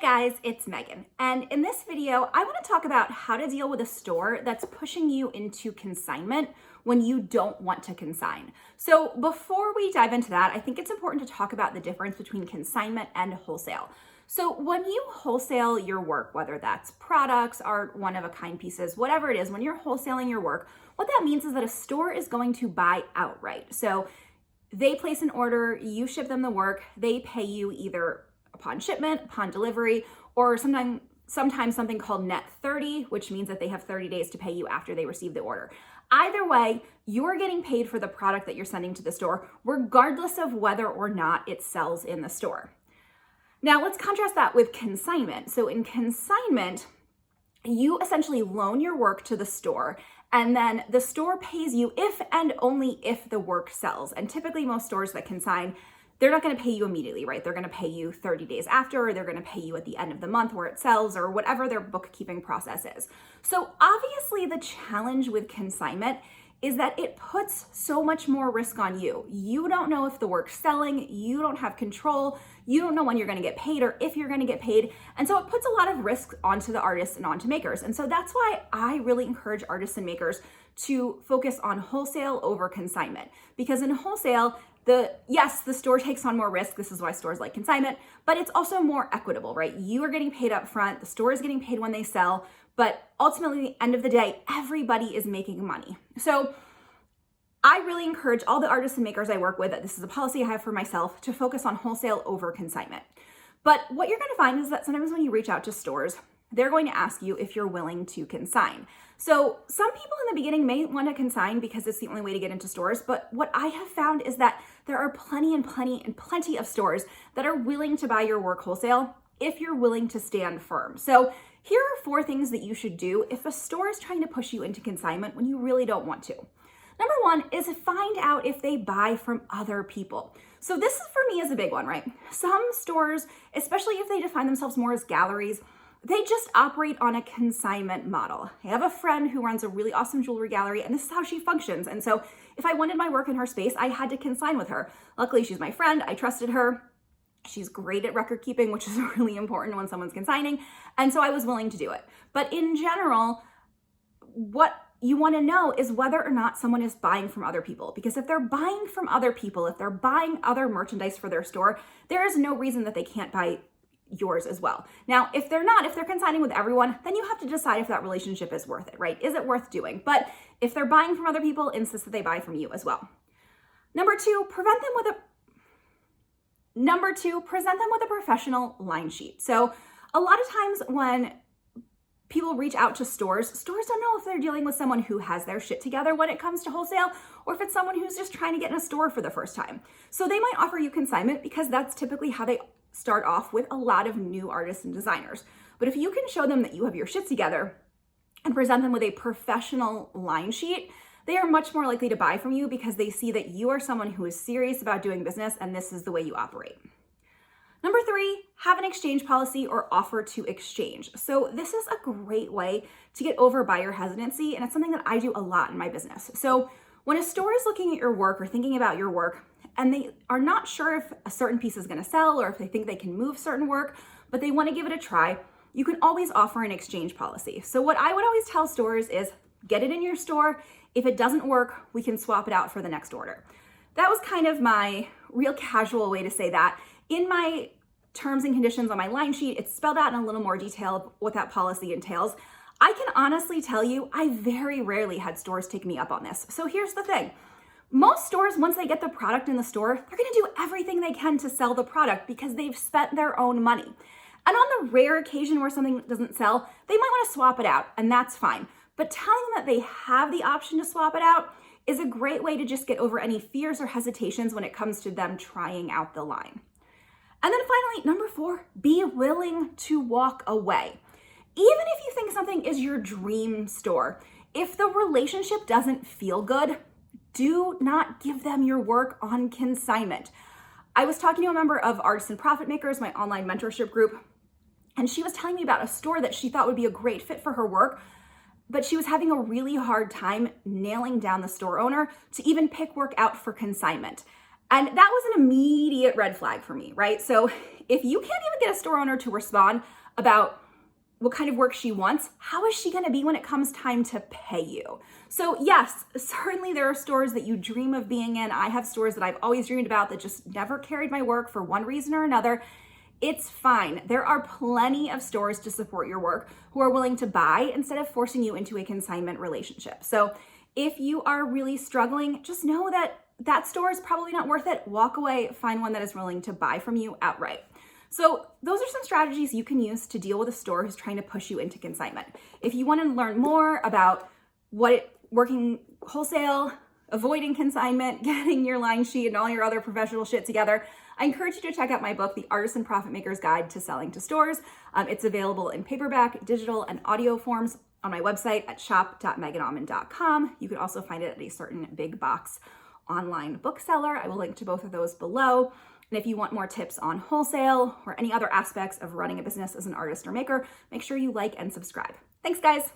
guys, it's Megan, and in this video, I want to talk about how to deal with a store that's pushing you into consignment when you don't want to consign. So before we dive into that, I think it's important to talk about the difference between consignment and wholesale. So when you wholesale your work, whether that's products, art, one-of-a-kind pieces, whatever it is, when you're wholesaling your work, what that means is that a store is going to buy outright. So they place an order, you ship them the work, they pay you either upon shipment, upon delivery, or sometimes something called net 30, which means that they have 30 days to pay you after they receive the order. Either way, you're getting paid for the product that you're sending to the store, regardless of whether or not it sells in the store. Now let's contrast that with consignment. So in consignment, you essentially loan your work to the store, and then the store pays you if and only if the work sells. And typically most stores that consign, they're not going to pay you immediately, right? They're going to pay you 30 days after, or they're going to pay you at the end of the month where it sells, or whatever their bookkeeping process is. So obviously the challenge with consignment is that it puts so much more risk on you. You don't know if the work's selling, you don't have control, you don't know when you're going to get paid or if you're going to get paid. And so it puts a lot of risk onto the artists and onto makers. And so that's why I really encourage artists and makers to focus on wholesale over consignment. Because in wholesale, the store takes on more risk. This is why stores like consignment, but it's also more equitable, right? You are getting paid up front, the store is getting paid when they sell, but ultimately at the end of the day, everybody is making money. So I really encourage all the artists and makers I work with, this is a policy I have for myself, to focus on wholesale over consignment. But what you're going to find is that sometimes when you reach out to stores, they're going to ask you if you're willing to consign. So some people in the beginning may want to consign because it's the only way to get into stores, but what I have found is that there are plenty of stores that are willing to buy your work wholesale if you're willing to stand firm. So here are 4 things that you should do if a store is trying to push you into consignment when you really don't want to. Number 1 is find out if they buy from other people. So this is, for me, is a big one, right? Some stores, especially if they define themselves more as galleries, they just operate on a consignment model. I have a friend who runs a really awesome jewelry gallery, and this is how she functions. And so if I wanted my work in her space, I had to consign with her. Luckily, she's my friend. I trusted her. She's great at record keeping, which is really important when someone's consigning. And so I was willing to do it. But in general, what you want to know is whether or not someone is buying from other people. Because if they're buying from other people, if they're buying other merchandise for their store, there is no reason that they can't buy yours as well. Now, if they're consigning with everyone, then you have to decide if that relationship is worth it, right? Is it worth doing? But if they're buying from other people, insist that they buy from you as well. Number 2, present them with a professional line sheet. So a lot of times when people reach out to stores don't know if they're dealing with someone who has their shit together when it comes to wholesale, or if it's someone who's just trying to get in a store for the first time. So they might offer you consignment because that's typically how they start off with a lot of new artists and designers. But if you can show them that you have your shit together and present them with a professional line sheet, they are much more likely to buy from you because they see that you are someone who is serious about doing business and this is the way you operate. Number 3, have an exchange policy or offer to exchange. So this is a great way to get over buyer hesitancy, and it's something that I do a lot in my business. So when a store is looking at your work or thinking about your work, and they are not sure if a certain piece is going to sell or if they think they can move certain work, but they want to give it a try, you can always offer an exchange policy. So what I would always tell stores is get it in your store. If it doesn't work, we can swap it out for the next order. That was kind of my real casual way to say that. In my terms and conditions on my line sheet, it's spelled out in a little more detail what that policy entails. I can honestly tell you, I very rarely had stores take me up on this. So here's the thing. Most stores, once they get the product in the store, they're going to do everything they can to sell the product because they've spent their own money. And on the rare occasion where something doesn't sell, they might want to swap it out, and that's fine. But telling them that they have the option to swap it out is a great way to just get over any fears or hesitations when it comes to them trying out the line. And then finally, number 4, be willing to walk away. Even if you think something is your dream store, if the relationship doesn't feel good, do not give them your work on consignment. I was talking to a member of Artists and Profit Makers, my online mentorship group, and she was telling me about a store that she thought would be a great fit for her work, but she was having a really hard time nailing down the store owner to even pick work out for consignment. And that was an immediate red flag for me, right? So if you can't even get a store owner to respond about what kind of work she wants, how is she going to be when it comes time to pay you? So yes, certainly there are stores that you dream of being in. I have stores that I've always dreamed about that just never carried my work for one reason or another. It's fine. There are plenty of stores to support your work who are willing to buy instead of forcing you into a consignment relationship. So if you are really struggling, just know that that store is probably not worth it. Walk away, find one that is willing to buy from you outright. So those are some strategies you can use to deal with a store who's trying to push you into consignment. If you want to learn more about working wholesale, avoiding consignment, getting your line sheet and all your other professional shit together, I encourage you to check out my book, The Artist and Profit Maker's Guide to Selling to Stores. It's available in paperback, digital, and audio forms on my website at shop.meganalman.com. You can also find it at a certain big box online bookseller. I will link to both of those below. And if you want more tips on wholesale or any other aspects of running a business as an artist or maker, make sure you like and subscribe. Thanks, guys.